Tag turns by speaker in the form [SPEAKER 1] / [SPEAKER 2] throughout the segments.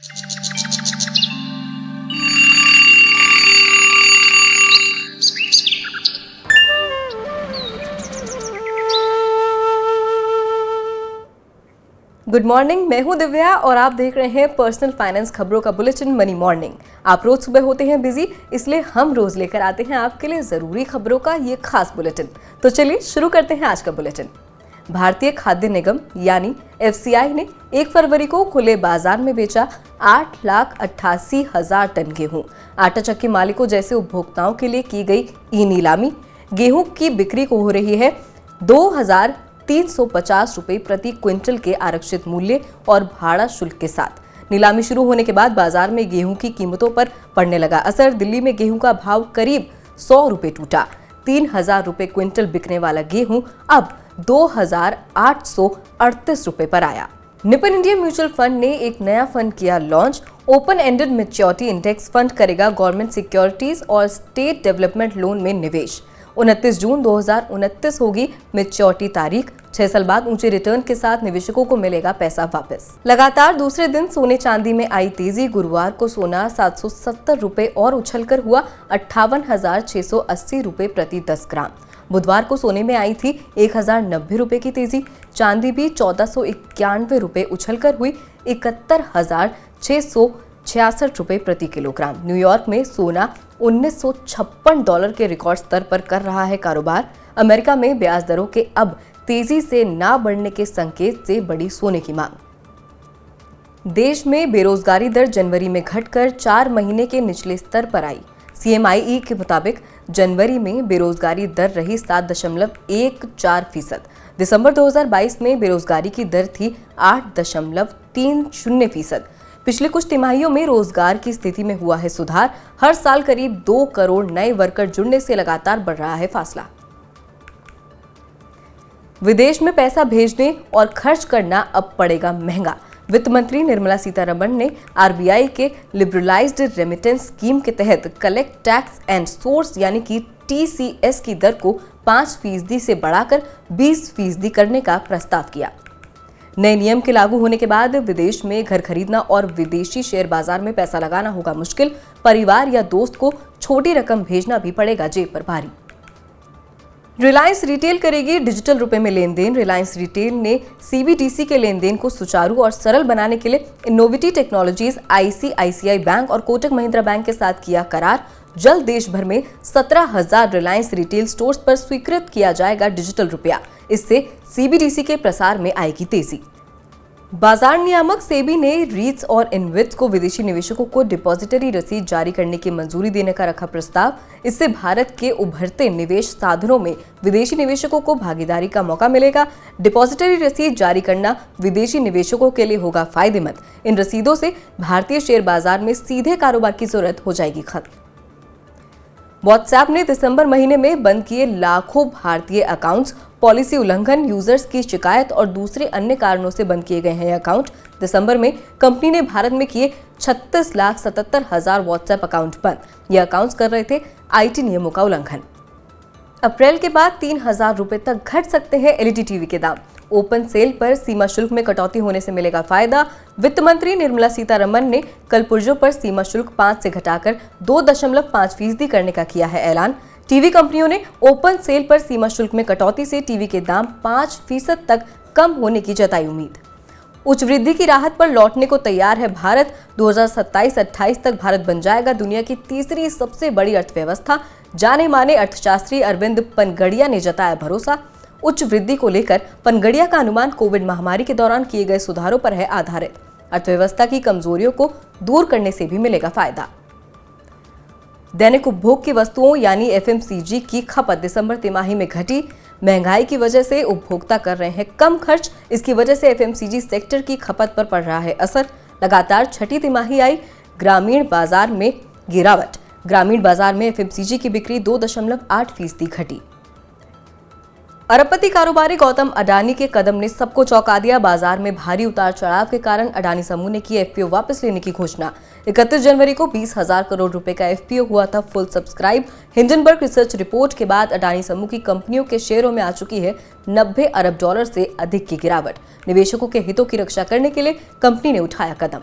[SPEAKER 1] Good morning, मैं हूं दिव्या और आप देख रहे हैं पर्सनल फाइनेंस खबरों का बुलेटिन मनी मॉर्निंग। आप रोज सुबह होते हैं बिजी, इसलिए हम रोज लेकर आते हैं आपके लिए जरूरी खबरों का ये खास बुलेटिन। तो चलिए शुरू करते हैं आज का बुलेटिन। भारतीय खाद्य निगम यानी FCI ने 1 फरवरी को खुले बाजार में बेचा 8,88,000 टन गेहूं। आटा चक्की मालिकों जैसे उपभोक्ताओं के लिए की गई ई नीलामी। गेहूं की बिक्री को हो रही है 2,350 रुपए प्रति क्विंटल के आरक्षित मूल्य और भाड़ा शुल्क के साथ। नीलामी शुरू होने के बाद बाजार में गेहूं की कीमतों पर पड़ने लगा असर। दिल्ली में गेहूं का भाव करीब 100 रुपए टूटा। 3,000 रुपए क्विंटल बिकने वाला गेहूं अब 2,838 रुपए पर आया। निपन इंडिया म्यूचुअल फंड ने एक नया फंड किया launch. Open ended maturity index fund करेगा गवर्नमेंट सिक्योरिटीज और स्टेट डेवलपमेंट लोन में निवेश। 29 जून 2029 होगी मैच्योरिटी तारीख। 6 साल बाद ऊंचे रिटर्न के साथ निवेशकों को मिलेगा पैसा वापस। लगातार दूसरे दिन सोने चांदी में आई तेजी। गुरुवार को सोना 770 रुपए और उछलकर हुआ 58,680 रुपए प्रति 10 ग्राम। बुधवार को सोने में आई थी 1,090 रुपए की तेजी। चांदी भी 1,491 रुपए उछलकर हुई 71,666 रुपए प्रति किलोग्राम। न्यूयॉर्क में सोना $1,956 के रिकॉर्ड स्तर पर कर रहा है कारोबार। अमेरिका में ब्याज दरों के अब तेजी से ना बढ़ने के संकेत से बढ़ी सोने की मांग। देश में बेरोजगारी दर जनवरी में घटकर 4 महीने के निचले स्तर पर आई। CMIE के मुताबिक जनवरी में बेरोजगारी दर रही 7.14%। दिसंबर 2022 में बेरोजगारी की दर थी 8.30%। पिछले कुछ तिमाहियों में रोजगार की स्थिति में हुआ है सुधार। हर साल करीब 2 करोड़ नए वर्कर जुड़ने से लगातार बढ़ रहा है फासला। विदेश में पैसा भेजने और खर्च करना अब पड़ेगा महंगा। वित्त मंत्री निर्मला सीतारमण ने RBI के लिबरलाइज्ड रेमिटेंस स्कीम के तहत कलेक्ट टैक्स एंड सोर्स यानी कि TCS की दर को 5% से बढ़ाकर 20% करने का प्रस्ताव किया। नए नियम के लागू होने के बाद विदेश में घर खरीदना और विदेशी शेयर बाजार में पैसा लगाना होगा मुश्किल। परिवार या दोस्त को छोटी रकम भेजना भी पड़ेगा जेब पर भारी। रिलायंस रिटेल करेगी डिजिटल रुपए में लेन देन। रिलायंस रिटेल ने CBDC के लेन देन को सुचारू और सरल बनाने के लिए इनोवेटी टेक्नोलॉजीज, ICICI बैंक और कोटक महिंद्रा बैंक के साथ किया करार। जल्द देश भर में 17,000 रिलायंस रिटेल स्टोर्स पर स्वीकृत किया जाएगा डिजिटल रुपया। इससे CBDC के प्रसार में आएगी तेजी। बाजार नियामक सेबी ने रीट्स और इनविट्स को विदेशी निवेशकों को डिपॉजिटरी रसीद जारी करने की मंजूरी देने का रखा प्रस्ताव। इससे भारत के उभरते निवेश साधनों में विदेशी निवेशकों को भागीदारी का मौका मिलेगा। डिपॉजिटरी रसीद जारी करना विदेशी निवेशकों के लिए होगा फायदेमंद। इन रसीदों से भारतीय शेयर बाजार में सीधे कारोबार की जरूरत हो जाएगी खत्म। व्हाट्सएप ने दिसंबर महीने में बंद किए लाखों भारतीय अकाउंट्स। पॉलिसी उल्लंघन, यूजर्स की शिकायत और दूसरे अन्य कारणों से बंद किए गए हैं ये अकाउंट। दिसंबर में कंपनी ने भारत में किए 36,77,000 व्हाट्सएप अकाउंट बंद। ये अकाउंट्स कर रहे थे IT नियमों का उल्लंघन। अप्रैल के बाद 3,000 रुपए तक घट सकते हैं LED टीवी के दाम। ओपन सेल पर सीमा शुल्क में कटौती होने से मिलेगा फायदा। वित्त मंत्री निर्मला सीतारमण ने कल पुर्जों पर सीमा शुल्क 5 से घटाकर 2.5% करने का किया है ऐलान। टीवी कंपनियों ने ओपन सेल पर सीमा शुल्क में कटौती से टीवी के दाम 5% तक कम होने की जताई उम्मीद। उच्च वृद्धि की राहत पर लौटने को तैयार है भारत। 2027-28 तक भारत बन जाएगा दुनिया की तीसरी सबसे बड़ी अर्थव्यवस्था। जाने माने अर्थशास्त्री अरविंद पनगड़िया ने जताया भरोसा। उच्च वृद्धि को लेकर पनगड़िया का अनुमान कोविड महामारी के दौरान किए गए सुधारों पर है आधारित। अर्थव्यवस्था की कमजोरियों को दूर करने से भी मिलेगा फायदा। दैनिक उपभोग की वस्तुओं यानी FMCG की खपत दिसंबर तिमाही में घटी। महंगाई की वजह से उपभोक्ता कर रहे हैं कम खर्च। इसकी वजह से FMCG सेक्टर की खपत पर पड़ रहा है असर। लगातार छठी तिमाही आई ग्रामीण बाजार में गिरावट। ग्रामीण बाजार में FMCG की बिक्री 2.8% घटी। अरबपति कारोबारी गौतम अडानी के कदम ने सबको चौंका दिया। बाजार में भारी उतार चढ़ाव के कारण अडानी समूह ने की FPO वापस लेने की घोषणा। 31 जनवरी को 20,000 करोड़ रुपए का FPO हुआ था full subscribe. Hindenburg research report के बाद अडानी समूह की कंपनियों के शेयरों में आ चुकी है $90 अरब से अधिक की गिरावट। निवेशकों के हितों की रक्षा करने के लिए कंपनी ने उठाया कदम।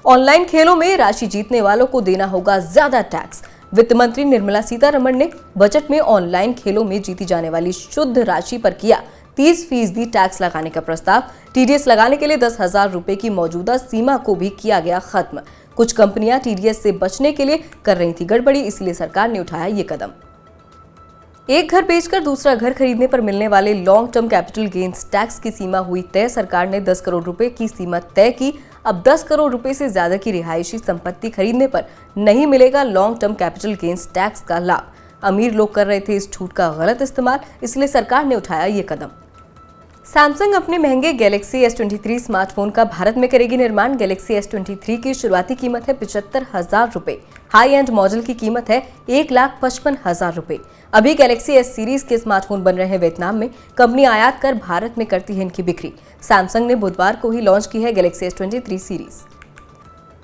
[SPEAKER 1] ऑनलाइन खेलों में राशि जीतने वालों को देना होगा ज्यादा टैक्स। वित्त मंत्री निर्मला सीतारमण ने बजट में ऑनलाइन खेलों में जीती जाने वाली शुद्ध राशि पर किया 30% टैक्स लगाने का प्रस्ताव। टीडीएस लगाने के लिए 10,000 रुपए की मौजूदा सीमा को भी किया गया खत्म। कुछ कंपनियां टीडीएस से बचने के लिए कर रही थी गड़बड़ी, इसलिए सरकार ने उठाया ये कदम। एक घर बेचकर दूसरा घर खरीदने पर मिलने वाले long term capital gains tax की सीमा हुई तय। सरकार ने 10 करोड़ रुपए की सीमा तय की। अब 10 करोड़ रुपए से ज्यादा की रिहायशी संपत्ति खरीदने पर नहीं मिलेगा long term capital gains tax का लाभ। अमीर लोग कर रहे थे इस छूट का गलत इस्तेमाल, इसलिए सरकार ने उठाया ये कदम। सैमसंग अपने महंगे गैलेक्सी S23 स्मार्टफोन का भारत में करेगी निर्माण। गैलेक्सी S23 की शुरुआती कीमत है 75,000 रुपए। हाई एंड मॉडल की कीमत है 1,55,000 रुपए। अभी गैलेक्सी S सीरीज के स्मार्टफोन बन रहे हैं वियतनाम में। कंपनी आयात कर भारत में करती है इनकी बिक्री। सैमसंग ने बुधवार को ही लॉन्च की है गैलेक्सी S23 सीरीज।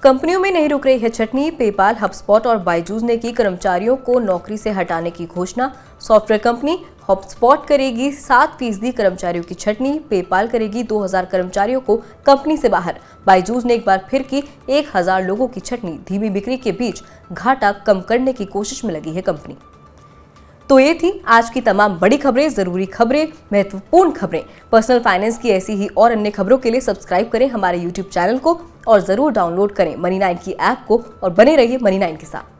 [SPEAKER 1] कंपनियों में नहीं रुक रही है छटनी। पेपाल, हबस्पॉट और बायजूस ने की कर्मचारियों को नौकरी से हटाने की घोषणा। सॉफ्टवेयर कंपनी हबस्पॉट करेगी 7% कर्मचारियों की छटनी। पेपाल करेगी 2,000 कर्मचारियों को कंपनी से बाहर। बायजूस ने एक बार फिर की 1,000 लोगों की छटनी। धीमी बिक्री के बीच घाटा कम करने की कोशिश में लगी है कंपनी। तो ये थी आज की तमाम बड़ी खबरें, जरूरी खबरें, महत्वपूर्ण खबरें। पर्सनल फाइनेंस की ऐसी ही और अन्य खबरों के लिए सब्सक्राइब करें हमारे YouTube चैनल को और जरूर डाउनलोड करें मनी9 की ऐप को और बने रहिए मनी9 के साथ।